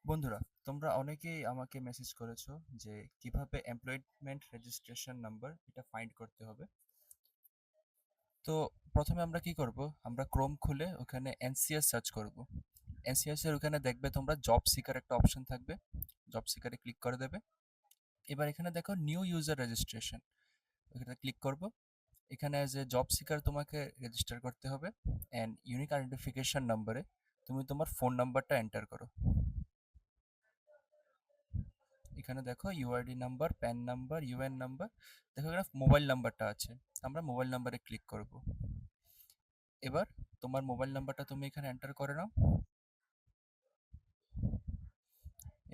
বন্ধুরা, তোমরা অনেকেই আমাকে মেসেজ করেছো যে কিভাবে এমপ্লয়মেন্ট রেজিস্ট্রেশন নাম্বার এটা ফাইন্ড করতে হবে। তো প্রথমে আমরা কি করব, আমরা ক্রোম খুলে ওখানে এনসিএস সার্চ করব। এনসিএস এর ওখানে দেখবে তোমরা জব সিকার একটা অপশন থাকবে, জব সিকারে ক্লিক করে দেবে। এবার এখানে দেখো নিউ ইউজার রেজিস্ট্রেশন, এখানে ক্লিক করব। এখানে যে জব সিকার তোমাকে রেজিস্টার করতে হবে অ্যান্ড ইউনিক আইডেন্টিফিকেশন নাম্বারে তুমি তোমার ফোন নাম্বারটা এন্টার করো। এখানে দেখো UID number, pan number, UN number, দেখো এখানে মোবাইল নাম্বারটা আছে। আমরা মোবাইল নাম্বারে ক্লিক করব। এবার তোমার মোবাইল নাম্বারটা তুমি এখানে এন্টার করে নাও।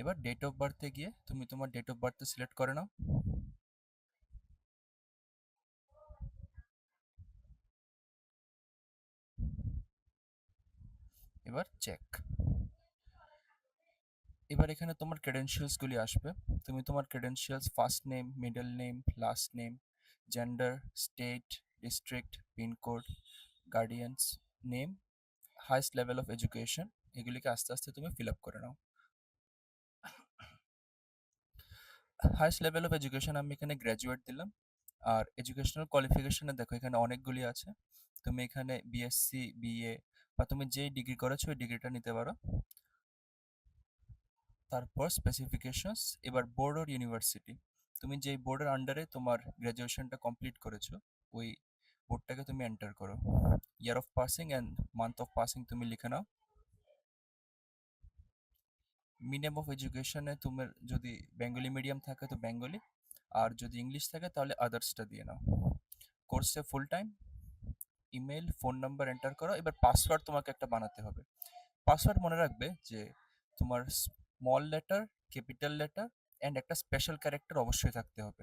এবার ডেট অফ বার্থে গিয়ে তুমি তোমার ডেট অফ বার্থ সিলেক্ট করে নাও। এবার চেক। এবার এখানে তোমার ক্রেডেনশিয়ালসগুলি আসবে। তুমি তোমার credentials, first name, middle name, last name, gender, state, district, pincode, guardian's name, highest level of education, এগুলিকে আস্তে আস্তে তুমি ফিল আপ করে নাও। হাইস্ট লেভেল অফ এডুকেশন আমি এখানে গ্র্যাজুয়েট দিলাম। আর এডুকেশনাল কোয়ালিফিকেশনে দেখো এখানে অনেকগুলি আছে। তুমি এখানে বিএসসি, বিএ বা তুমি যেই ডিগ্রি করেছো ওই ডিগ্রিটা নিতে পারো। তারপর স্পেসিফিকেশনস, এবার বোর্ড অর ইউনিভার্সিটি, তুমি যেই বোর্ডের আন্ডারে তোমার গ্র্যাজুয়েশনটা কমপ্লিট করেছো ওই বোর্ডটাকে তুমি এন্টার করো। Year of passing and month of passing তুমি লিখে নাও। মিডিয়াম অফ এডুকেশনে তোমার যদি বেঙ্গলি মিডিয়াম থাকে তো বেঙ্গলি, আর যদি ইংলিশ থাকে তাহলে আদার্সটা দিয়ে নাও। কোর্সে full time, email, phone number enter করো। এবার পাসওয়ার্ড তোমাকে একটা বানাতে হবে। পাসওয়ার্ড মনে রাখবে যে তোমার small letter, capital letter and একটা স্পেশাল ক্যারেক্টার অবশ্যই থাকতে হবে।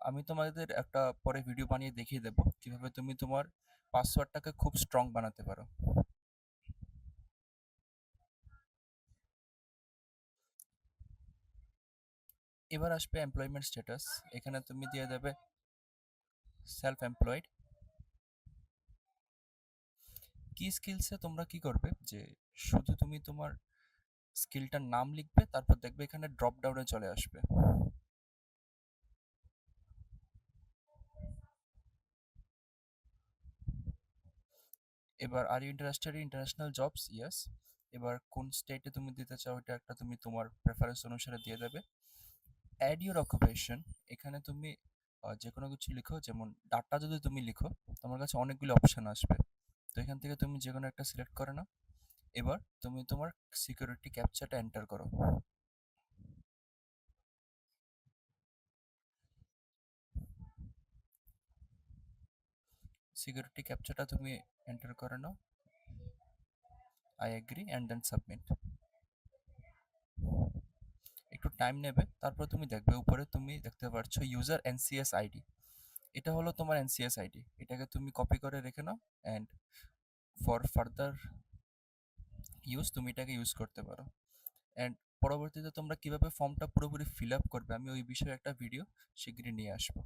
আমি তোমাদের একটা পরে ভিডিও বানিয়ে দেখিয়ে দেবো কিভাবে তুমি তোমার পাসওয়ার্ডটাকে খুব স্ট্রং বানাতে পারো। এবার আসবে এমপ্লয়মেন্ট স্ট্যাটাস, এখানে তুমি দিয়ে দেবে সেলফ এমপ্লয়েড। কি স্কিলসে তোমরা কি করবে যে শুধু তুমি তোমার স্কিলটার নাম লিখবে, তারপর দেখবে এখানে ড্রপ ডাউনে চলে আসবে। এবার are you interested in international jobs, yes. এবার কোন স্টেটে তুমি দিতে চাও এটা একটা তুমি তোমার প্রেফারেন্স অনুসারে দিয়ে দেবে। অ্যাড ইউর অকুপেশন, এখানে তুমি যে কোনো কিছু লিখো, যেমন ডাটা যদি তুমি লিখো তোমার কাছে অনেকগুলো অপশন আসবে। তো এখান থেকে তুমি যে কোনো একটা সিলেক্ট করে নাও। এবার তুমি তোমার সিকিউরিটি ক্যাপচাটা এন্টার করো। সিকিউরিটি ক্যাপচাটা তুমি এন্টার করে নাও। I agree and then submit. একটু টাইম নেবে, তারপর তুমি দেখবে উপরে তুমি দেখতে পাচ্ছ ইউজার এনসিএস আইডি। এটা হলো তোমার এনসিএস আইডি, এটাকে তুমি কপি করে রেখে নাও অ্যান্ড ফর ফার্দার ইউজ তুমি এটাকে ইউজ করতে পারো। অ্যান্ড পরবর্তীতে তোমরা কিভাবে ফর্মটা পুরোপুরি ফিল আপ করবে আমি ওই বিষয়ে একটা ভিডিও শীঘ্রই নিয়ে আসবো।